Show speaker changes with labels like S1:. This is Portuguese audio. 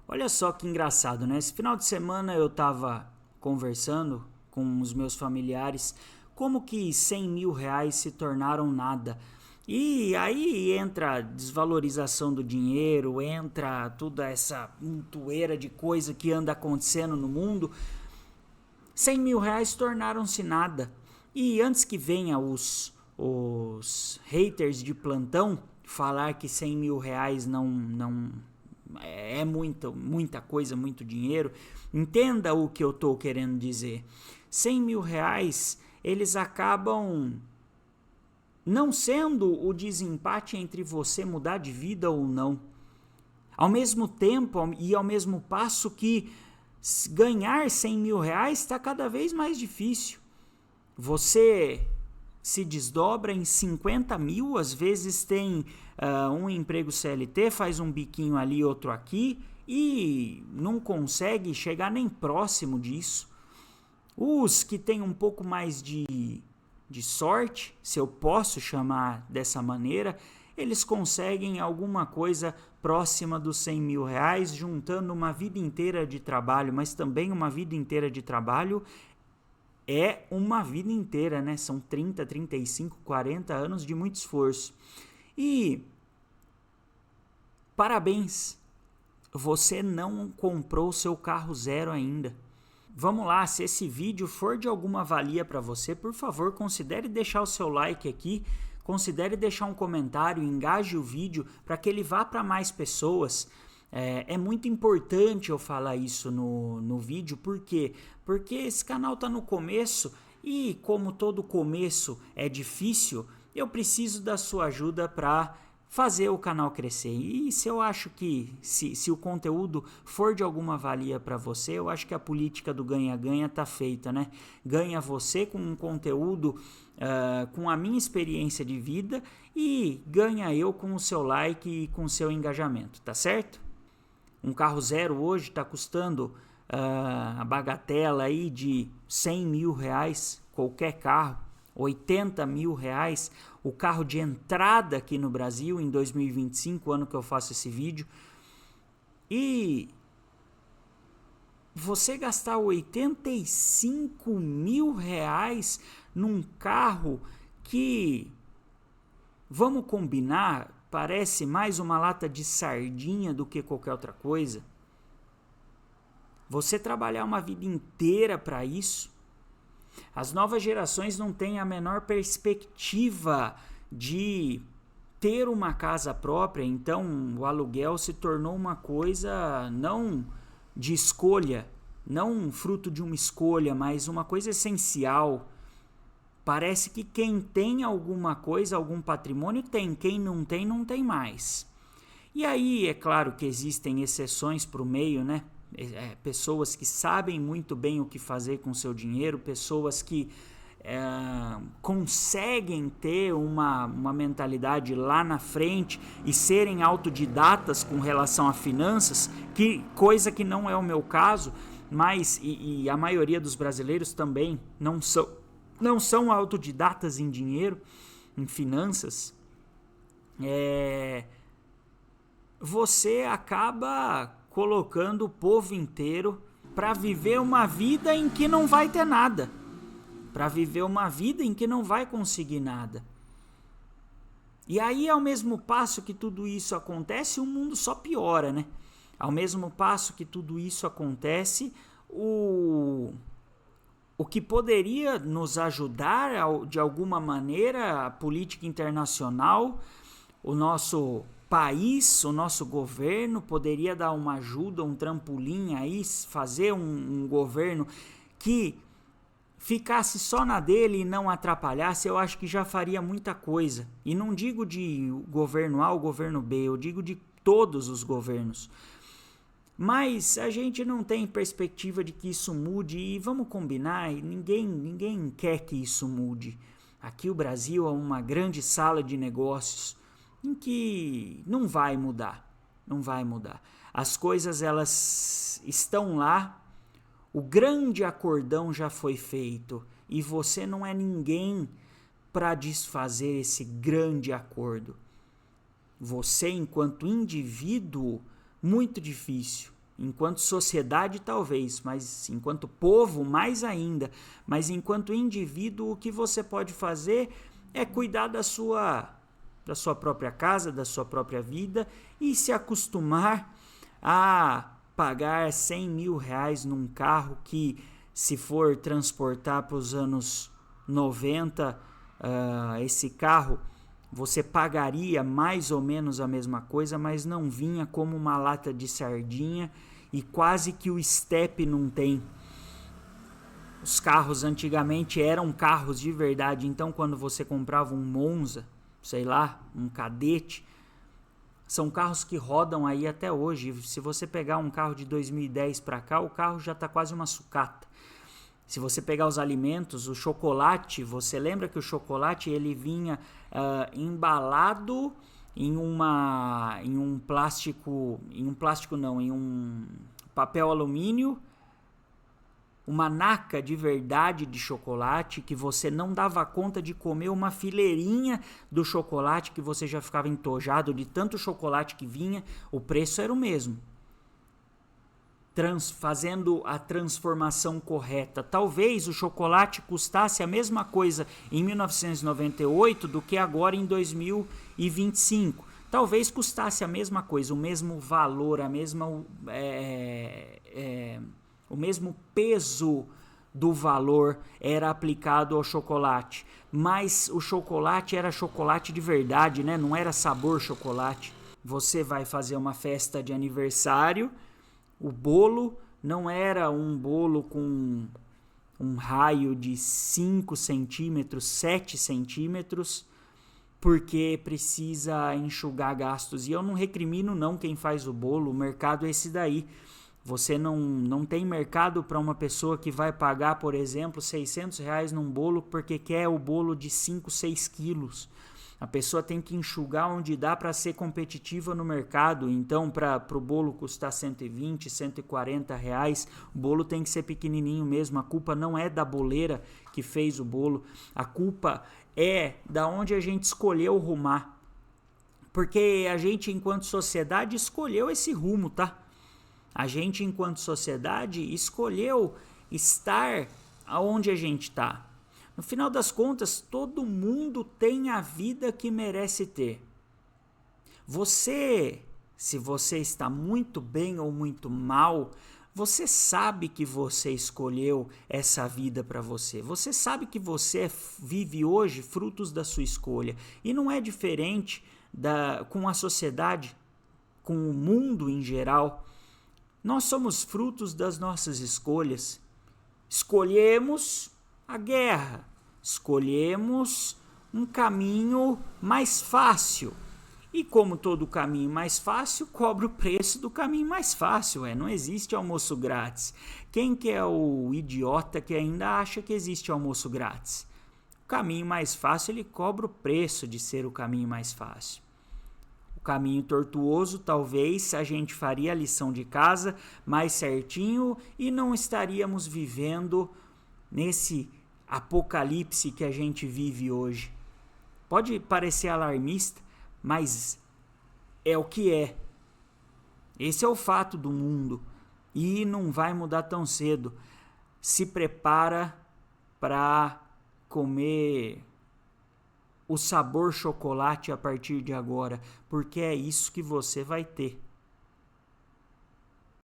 S1: Olha só que engraçado, né? Esse final de semana eu tava conversando com os meus familiares como que 100 mil reais se tornaram nada. E aí entra a desvalorização do dinheiro, entra toda essa montoeira de coisa que anda acontecendo no mundo. 100 mil reais tornaram-se nada. E antes que venha os haters de plantão falar que 100 mil reais não é muita coisa, muito dinheiro, entenda o que eu estou querendo dizer. 100 mil reais, eles acabam não sendo o desempate entre você mudar de vida ou não. Ao mesmo tempo e ao mesmo passo que ganhar 100 mil reais está cada vez mais difícil. Você se desdobra em 50 mil, às vezes tem um emprego CLT, faz um biquinho ali, outro aqui, e não consegue chegar nem próximo disso. Os que têm um pouco mais de sorte, se eu posso chamar dessa maneira, eles conseguem alguma coisa próxima dos 100 mil reais, juntando uma vida inteira de trabalho, mas também uma vida inteira de trabalho é uma vida inteira, né? São 30, 35, 40 anos de muito esforço. E parabéns, você não comprou o seu carro zero ainda. Vamos lá, se esse vídeo for de alguma valia para você, por favor, considere deixar o seu like aqui, considere deixar um comentário, engaje o vídeo para que ele vá para mais pessoas. É muito importante eu falar isso no vídeo, por quê? Porque esse canal está no começo e como todo começo é difícil, eu preciso da sua ajuda para fazer o canal crescer. E se eu acho que, se o conteúdo for de alguma valia para você, eu acho que a política do ganha-ganha tá feita, né? Ganha você com um conteúdo, com a minha experiência de vida e ganha eu com o seu like e com o seu engajamento, tá certo? Um carro zero hoje está custando a bagatela aí de 100 mil reais, qualquer carro, 80 mil reais, o carro de entrada aqui no Brasil em 2025, ano que eu faço esse vídeo. E você gastar 85 mil reais num carro que, vamos combinar, parece mais uma lata de sardinha do que qualquer outra coisa. Você trabalhar uma vida inteira para isso. As novas gerações não têm a menor perspectiva de ter uma casa própria, então o aluguel se tornou uma coisa não de escolha, não fruto de uma escolha, mas uma coisa essencial. Parece que quem tem alguma coisa, algum patrimônio tem, quem não tem, não tem mais. E aí, é claro que existem exceções para o meio, né? Pessoas que sabem muito bem o que fazer com seu dinheiro, pessoas que conseguem ter uma mentalidade lá na frente e serem autodidatas com relação a finanças, coisa que não é o meu caso, mas e a maioria dos brasileiros também não são autodidatas em dinheiro, em finanças. Você acaba colocando o povo inteiro para viver uma vida em que não vai ter nada, para viver uma vida em que não vai conseguir nada. E aí, ao mesmo passo que tudo isso acontece, o mundo só piora, né? Ao mesmo passo que tudo isso acontece, o que poderia nos ajudar de alguma maneira, a política internacional, o nosso país, o nosso governo poderia dar uma ajuda, um trampolim aí, fazer um governo que ficasse só na dele e não atrapalhasse, eu acho que já faria muita coisa. E não digo de governo A ou governo B, eu digo de todos os governos. Mas a gente não tem perspectiva de que isso mude e vamos combinar, ninguém quer que isso mude. Aqui o Brasil é uma grande sala de negócios em que não vai mudar. As coisas elas estão lá, o grande acordão já foi feito e você não é ninguém para desfazer esse grande acordo. Você, enquanto indivíduo, muito difícil. Enquanto sociedade, talvez, mas enquanto povo, mais ainda. Mas enquanto indivíduo, o que você pode fazer é cuidar da sua própria casa, da sua própria vida e se acostumar a pagar 100 mil reais num carro que, se for transportar para os anos 90, esse carro, você pagaria mais ou menos a mesma coisa, mas não vinha como uma lata de sardinha e quase que o step não tem. Os carros antigamente eram carros de verdade, então quando você comprava um Monza, sei lá, um Cadete, são carros que rodam aí até hoje. Se você pegar um carro de 2010 para cá, o carro já está quase uma sucata. Se você pegar os alimentos, o chocolate, você lembra que o chocolate ele vinha embalado em um papel alumínio, uma naca de verdade de chocolate, que você não dava conta de comer uma fileirinha do chocolate, que você já ficava entojado de tanto chocolate que vinha, o preço era o mesmo. Fazendo a transformação correta. Talvez o chocolate custasse a mesma coisa em 1998 do que agora em 2025. Talvez custasse a mesma coisa, o mesmo valor, o mesmo peso do valor era aplicado ao chocolate. Mas o chocolate era chocolate de verdade, né? Não era sabor chocolate. Você vai fazer uma festa de aniversário, o bolo não era um bolo com um raio de 5 centímetros, 7 centímetros, porque precisa enxugar gastos. E eu não recrimino não quem faz o bolo, o mercado é esse daí. Você não tem mercado para uma pessoa que vai pagar, por exemplo, 600 reais num bolo porque quer o bolo de 5, 6 quilos. A pessoa tem que enxugar onde dá para ser competitiva no mercado. Então, para o bolo custar 120, 140 reais, o bolo tem que ser pequenininho mesmo. A culpa não é da boleira que fez o bolo. A culpa é da onde a gente escolheu rumar. Porque a gente, enquanto sociedade, escolheu esse rumo, tá? A gente, enquanto sociedade, escolheu estar aonde a gente está. No final das contas, todo mundo tem a vida que merece ter. Se você está muito bem ou muito mal, você sabe que você escolheu essa vida para você. Você sabe que você vive hoje frutos da sua escolha. E não é diferente com a sociedade, com o mundo em geral. Nós somos frutos das nossas escolhas. Escolhemos a guerra, escolhemos um caminho mais fácil. E como todo caminho mais fácil, cobra o preço do caminho mais fácil. Não existe almoço grátis. Quem que é o idiota que ainda acha que existe almoço grátis? O caminho mais fácil, ele cobra o preço de ser o caminho mais fácil. O caminho tortuoso, talvez a gente faria a lição de casa mais certinho e não estaríamos vivendo nesse apocalipse que a gente vive hoje. Pode parecer alarmista, mas é o que é. Esse é o fato do mundo e não vai mudar tão cedo. Se prepara para comer o sabor chocolate a partir de agora, porque é isso que você vai ter.